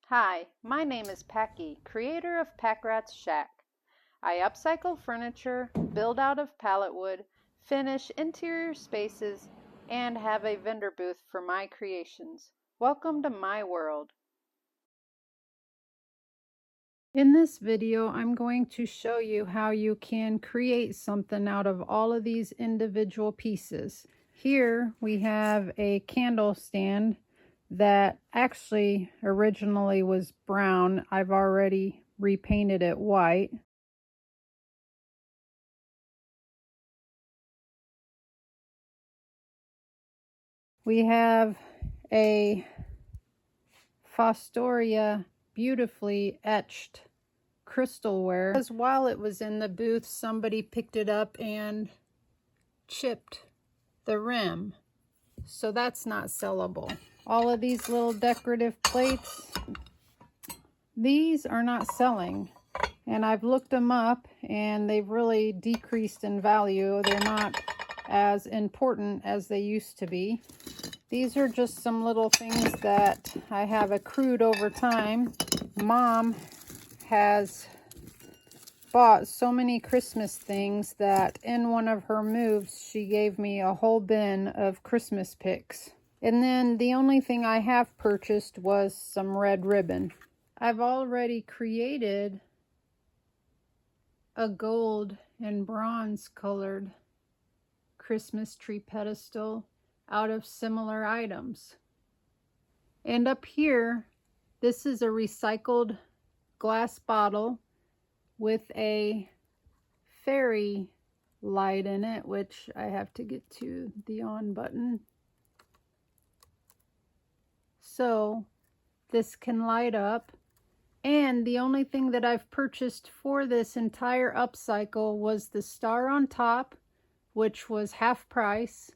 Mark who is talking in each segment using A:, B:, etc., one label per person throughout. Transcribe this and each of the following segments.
A: Hi, my name is Packy, creator of Pack Rat's Shack. I upcycle furniture, build out of pallet wood, finish interior spaces, and have a vendor booth for my creations. Welcome to my world. In this video, I'm going to show you how you can create something out of all of these individual pieces. Here we have a candle stand that actually originally was brown. I've already repainted it white. We have a Fostoria beautifully etched crystalware. Because while it was in the booth, somebody picked it up and chipped the rim. So that's not sellable. All of these little decorative plates, these are not selling. And I've looked them up and they've really decreased in value. They're not as important as they used to be. These are just some little things that I have accrued over time. Mom has bought so many Christmas things that in one of her moves, she gave me a whole bin of Christmas picks. And then the only thing I have purchased was some red ribbon. I've already created a gold and bronze colored Christmas tree pedestal out of similar items. And up here, this is a recycled glass bottle with a fairy light in it, which I have to get to the on button. So this can light up. And the only thing that I've purchased for this entire upcycle was the star on top, which was half price,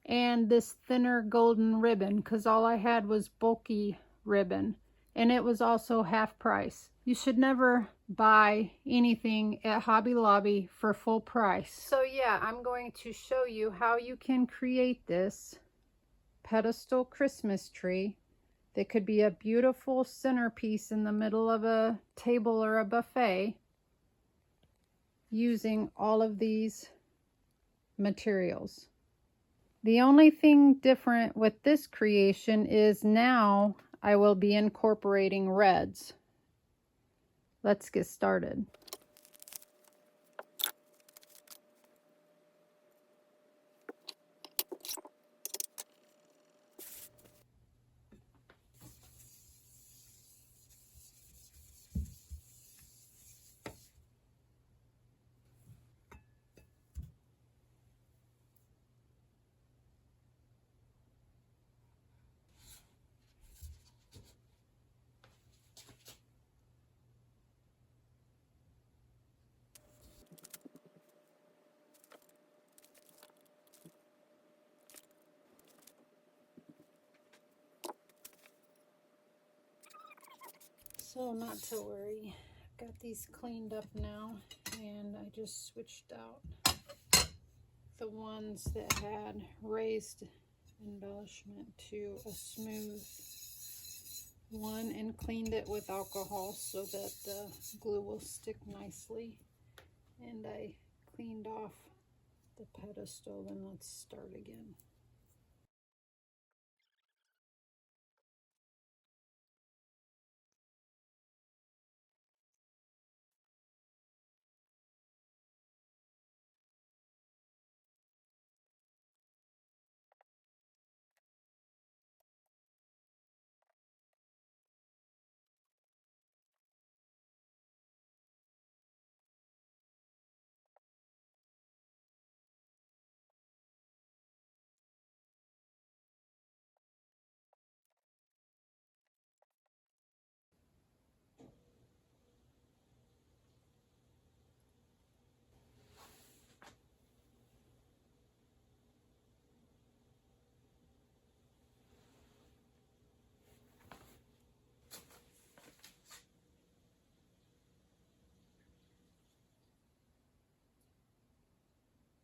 A: and this thinner golden ribbon, because all I had was bulky ribbon, and it was also half price. You should never buy anything at Hobby Lobby for full price. So yeah, I'm going to show you how you can create this pedestal Christmas tree that could be a beautiful centerpiece in the middle of a table or a buffet using all of these materials. The only thing different with this creation is now I will be incorporating reds. Let's get started. So not to worry, I've got these cleaned up now, and I just switched out the ones that had raised embellishment to a smooth one and cleaned it with alcohol so that the glue will stick nicely. And I cleaned off the pedestal, and let's start again.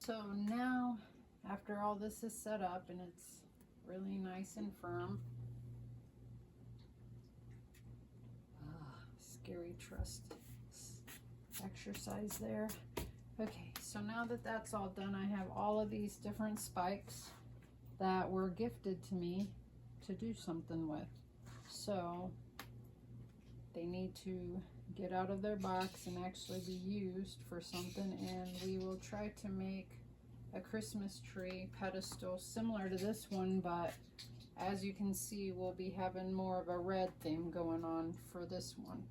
A: So now, after all this is set up and it's really nice and firm, scary trust exercise there. Okay, so now that that's all done, I have all of these different spikes that were gifted to me to do something with. So they need to get out of their box and actually be used for something, and we will try to make a Christmas tree pedestal similar to this one, but as you can see, we'll be having more of a red theme going on for this one.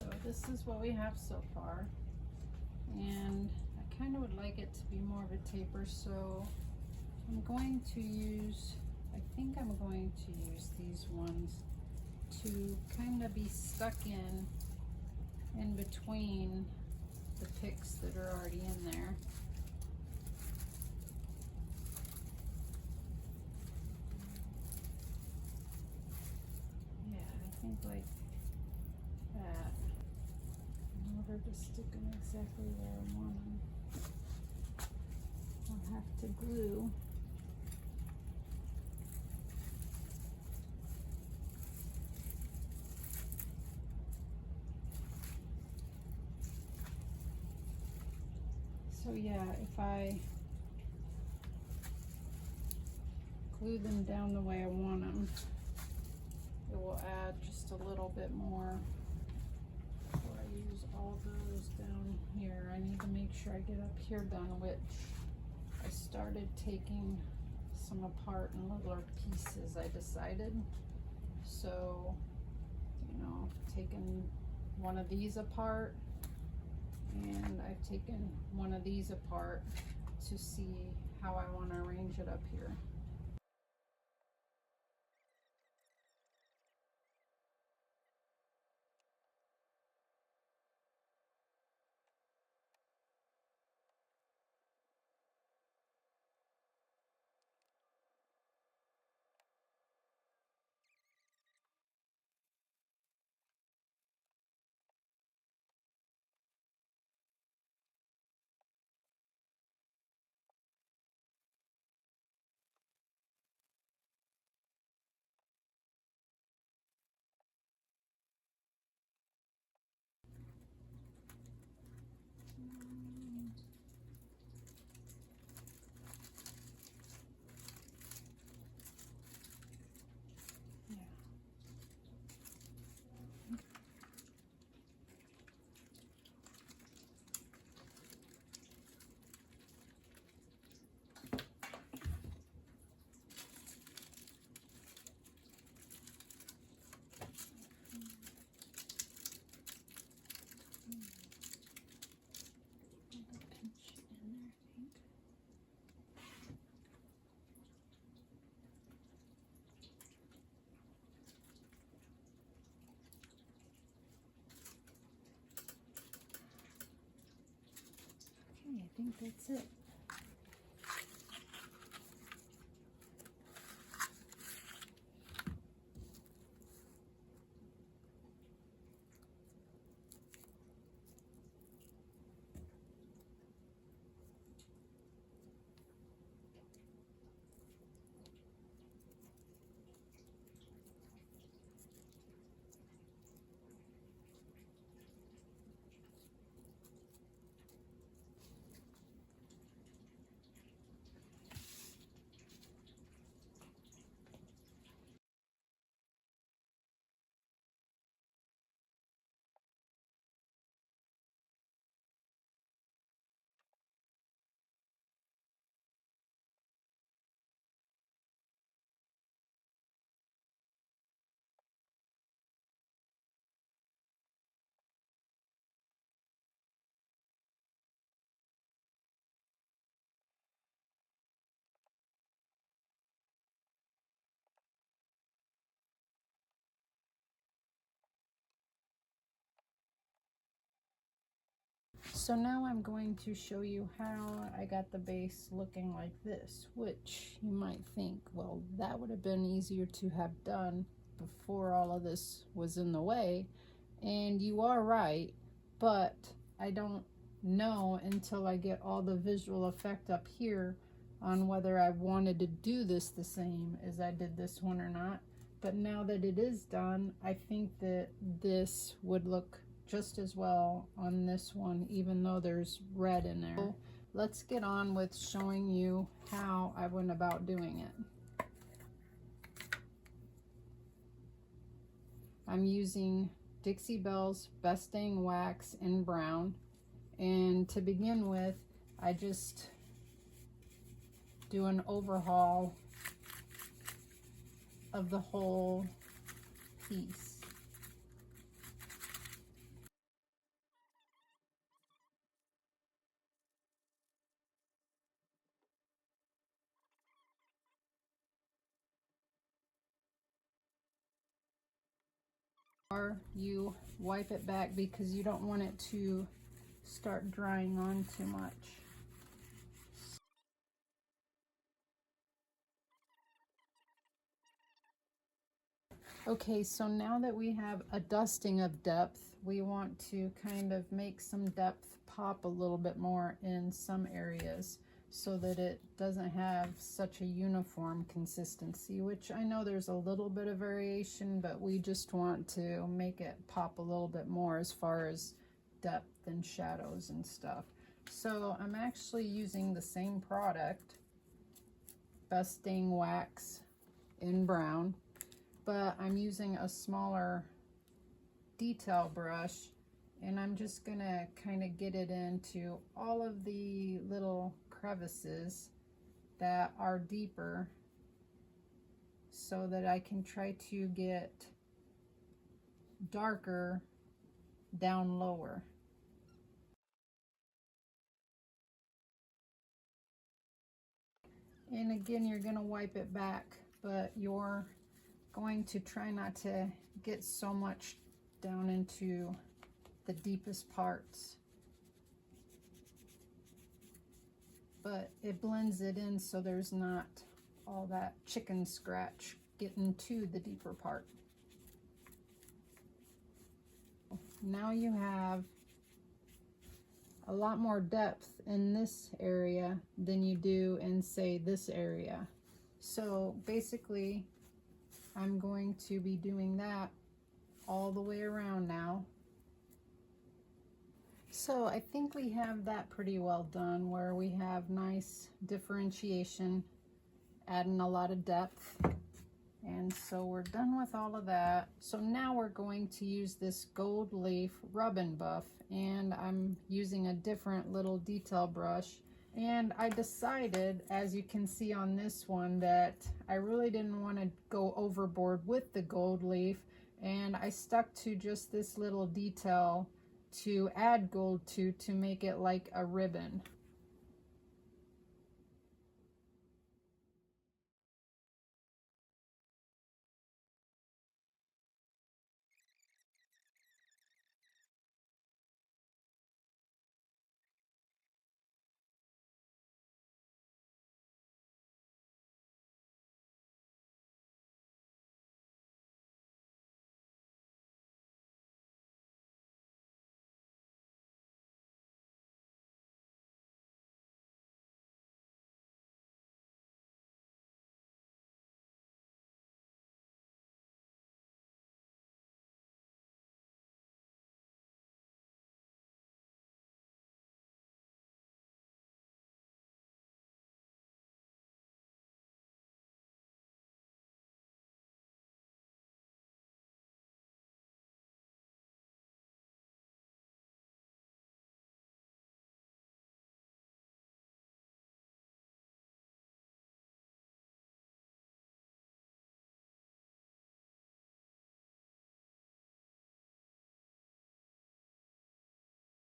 A: So this is what we have so far, and I kind of would like it to be more of a taper, so I'm going to use, I think I'm going to use these ones to kind of be stuck in between the picks that are already in there. Yeah, I think like that. In order to stick them exactly where I want them, I'll have to glue. So yeah, if I glue them down the way I want them, it will add just a little bit more. Before I use all those down here, I need to make sure I get up here done, which I started taking some apart in littler pieces, I decided. So, you know, taken one of these apart, and I've taken one of these apart to see how I want to arrange it up here. I think that's it. So now I'm going to show you how I got the base looking like this, which you might think, well, that would have been easier to have done before all of this was in the way. And you are right, but I don't know until I get all the visual effect up here on whether I wanted to do this the same as I did this one or not. But now that it is done, I think that this would look just as well on this one, even though there's red in there. So let's get on with showing you how I went about doing it. I'm using Dixie Belle's Best Dang Wax in brown, and to begin with, I just do an overhaul of the whole piece. Or you wipe it back because you don't want it to start drying on too much. Okay, so now that we have a dusting of depth, we want to kind of make some depth pop a little bit more in some areas so that it doesn't have such a uniform consistency, which I know there's a little bit of variation, but we just want to make it pop a little bit more as far as depth and shadows and stuff. So I'm actually using the same product, Best Dang Wax in brown, but I'm using a smaller detail brush, and I'm just gonna kind of get it into all of the little crevices that are deeper so that I can try to get darker down lower. And again, you're gonna wipe it back, but you're going to try not to get so much down into the deepest parts, but it blends it in so there's not all that chicken scratch getting to the deeper part. Now you have a lot more depth in this area than you do in, say, this area. So basically I'm going to be doing that all the way around now. So I think we have that pretty well done, where we have nice differentiation, adding a lot of depth. And so we're done with all of that. So now we're going to use this gold leaf rub and buff, and I'm using a different little detail brush. And I decided, as you can see on this one, that I really didn't want to go overboard with the gold leaf, and I stuck to just this little detail to add gold to make it like a ribbon.